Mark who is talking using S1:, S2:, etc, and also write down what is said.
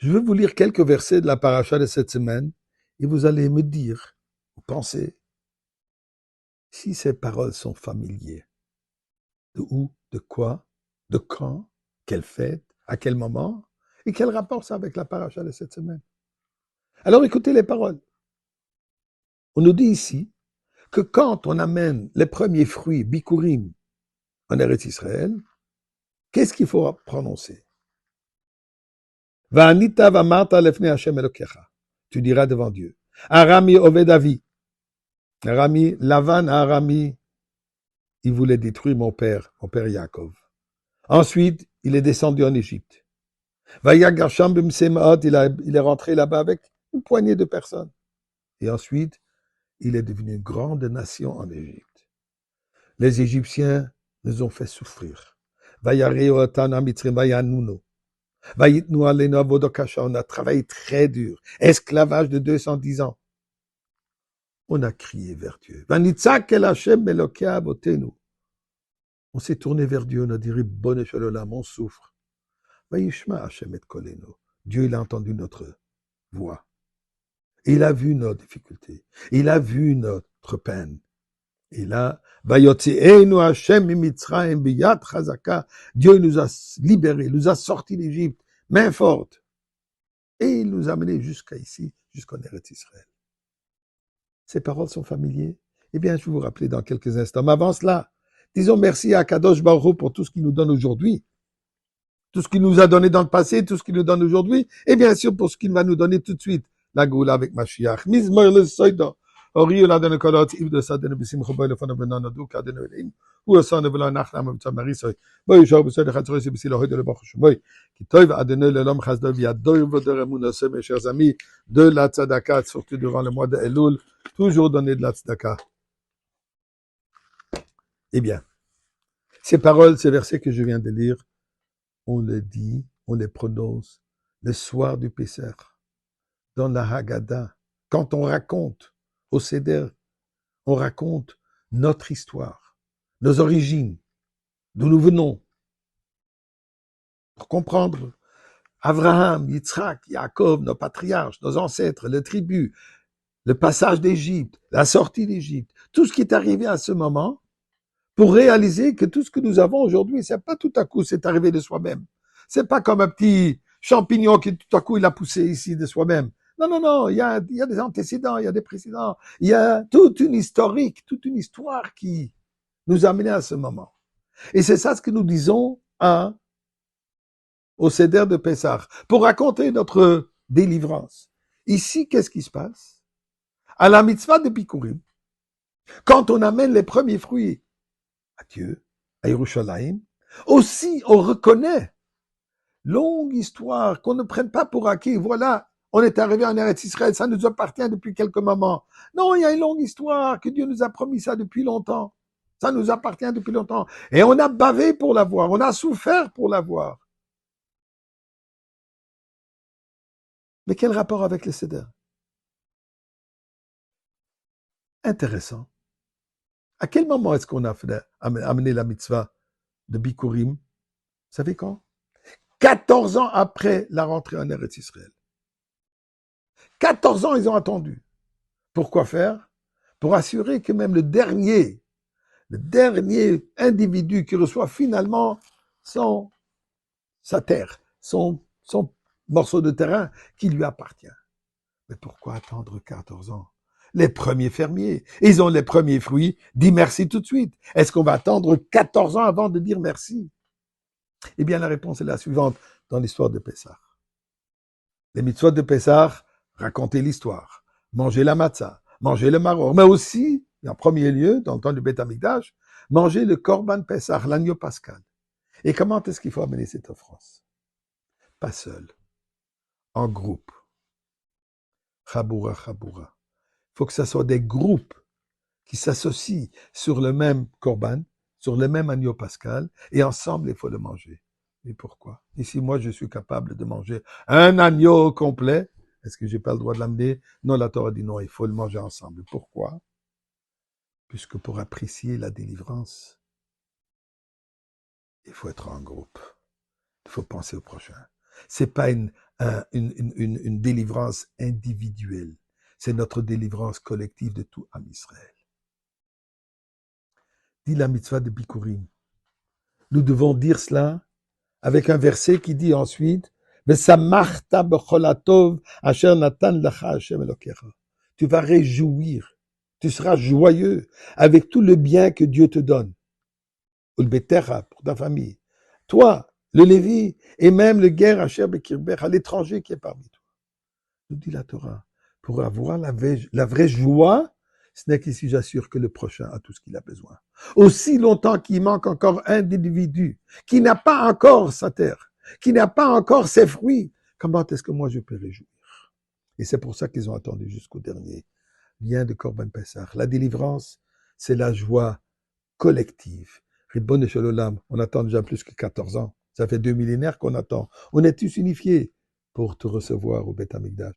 S1: Je vais vous lire quelques versets de la paracha de cette semaine et vous allez me dire, vous pensez, si ces paroles sont familières. De où, de quoi, de quand, quelle fête, à quel moment, et quel rapport ça avec la paracha de cette semaine. Alors écoutez les paroles. On nous dit ici que quand on amène les premiers fruits, bikurim, en Eretz Israël, qu'est-ce qu'il faut prononcer? Va'anita v'amarta lefnei Hashem Elokecha. Tu diras devant Dieu. Arami oved avi. Arami, Lavan Arami, il voulait détruire mon père Yaakov. Ensuite, il est descendu en Égypte. Vayagarsham b'msemaot, il est rentré là-bas avec une poignée de personnes. Et ensuite, il est devenu une grande nation en Égypte. Les Égyptiens nous ont fait souffrir. Vayareotana mitzrim vayanuno. Vayitnu alenu avodokasha, on a travaillé très dur. Esclavage de 210 ans. On a crié vers Dieu. Vanitzak el Hashem Elokei avotenu. On s'est tourné vers Dieu, on a dit, Ribbon Shalom, on souffre. Vayishma Hashem et kolenu. Dieu, il a entendu notre voix. Il a vu nos difficultés. Il a vu notre peine. Et là, Vayotzeenu Hashem mimitzraim biyad chazaka. Dieu nous a libérés, nous a sortis d'Égypte, main forte. Et il nous a menés jusqu'à ici, jusqu'en Eretz Israël. Ces paroles sont familières. Eh bien, je vais vous rappeler dans quelques instants. Mais avant cela, disons merci à Kadosh Baruch Hu pour tout ce qu'il nous donne aujourd'hui. Tout ce qu'il nous a donné dans le passé, tout ce qu'il nous donne aujourd'hui, et bien sûr pour ce qu'il va nous donner tout de suite. La Goula avec Mashiach. Mizmor le Soida. Ori la donne kolot if de sa donne bisim khoboy le fana benana du ka donne elim. Ou sa ne vela nachla mit marisay. Boy jo be de khatroy se bisil hoyd le bakh shmoy. Ki toyv adene le lom khazdav ya doy vodere munase mes chers amis de la tzedaka surtout durant le mois de Elul, toujours donner de la tzedaka. Eh bien, ces paroles, ces versets que je viens de lire, on les dit, on les prononce le soir du Pessah, dans la Haggadah, quand on raconte au Seder, on raconte notre histoire, nos origines, d'où nous venons, pour comprendre Abraham, Yitzhak, Yaakov, nos patriarches, nos ancêtres, les tribus, le passage d'Égypte, la sortie d'Égypte, tout ce qui est arrivé à ce moment, pour réaliser que tout ce que nous avons aujourd'hui, c'est pas tout à coup, c'est arrivé de soi-même. C'est pas comme un petit champignon qui tout à coup il a poussé ici de soi-même. Non, non, non, il y a des antécédents, il y a des précédents, il y a toute une historique, toute une histoire qui nous a amenés à ce moment. Et c'est ça ce que nous disons au Seder de Pessah, pour raconter notre délivrance. Ici, qu'est-ce qui se passe? À la mitzvah de Bikurim, quand on amène les premiers fruits à Dieu, à Yerushalayim, aussi on reconnaît longue histoire, qu'on ne prenne pas pour acquis. Voilà, on est arrivé en Eretz Israël, ça nous appartient depuis quelques moments. Non, il y a une longue histoire, que Dieu nous a promis ça depuis longtemps. Ça nous appartient depuis longtemps. Et on a bavé pour l'avoir, on a souffert pour l'avoir. Mais quel rapport avec le Seder? Intéressant. À quel moment est-ce qu'on a amené la mitzvah de Bikurim? Vous savez quand? 14 ans après la rentrée en Eretz Israël. 14 ans, ils ont attendu. Pourquoi faire? Pour assurer que même le dernier individu qui reçoit finalement sa terre, son morceau de terrain qui lui appartient. Mais pourquoi attendre 14 ans? Les premiers fermiers, ils ont les premiers fruits, dis merci tout de suite. Est-ce qu'on va attendre 14 ans avant de dire merci? Eh bien, la réponse est la suivante dans l'histoire de Pessah. Les mitzvot de Pessah, raconter l'histoire, manger la matzah, manger le maror, mais aussi, en premier lieu, dans le temps du Beth Amikdash, manger le korban Pessah, l'agneau pascal. Et comment est-ce qu'il faut amener cette offrande? Pas seul, en groupe. Chaboura, chaboura. Il faut que ce soit des groupes qui s'associent sur le même korban, sur le même agneau pascal, et ensemble, il faut le manger. Et pourquoi? Ici, moi, je suis capable de manger un agneau complet. Est-ce que j'ai pas le droit de l'amener? Non, la Torah dit non, il faut le manger ensemble. Pourquoi? Puisque pour apprécier la délivrance, il faut être en groupe. Il faut penser au prochain. C'est pas une délivrance individuelle. C'est notre délivrance collective de tout Am Israël. Dit la mitzvah de Bikurim. Nous devons dire cela avec un verset qui dit ensuite Vesamachta bechol hatov asher natan lacha Hashem Elokecha. Tu vas réjouir, tu seras joyeux avec tout le bien que Dieu te donne. Ulbetecha, pour ta famille. Toi, le Lévi, et même le guerre Asher Bekirbecha, l'étranger qui est parmi toi. Nous dit la Torah, pour avoir la vraie joie, ce n'est qu'ici j'assure que le prochain a tout ce qu'il a besoin. Aussi longtemps qu'il manque encore un individu qui n'a pas encore sa terre, qui n'a pas encore ses fruits, comment est-ce que moi je peux réjouir? Et c'est pour ça qu'ils ont attendu jusqu'au dernier lien de Korban Pessah. La délivrance, c'est la joie collective. Ribbon Shalom, on attend déjà plus que 14 ans. Ça fait 2 millénaires qu'on attend. On est tous unifiés pour te recevoir au Beth Amikdash.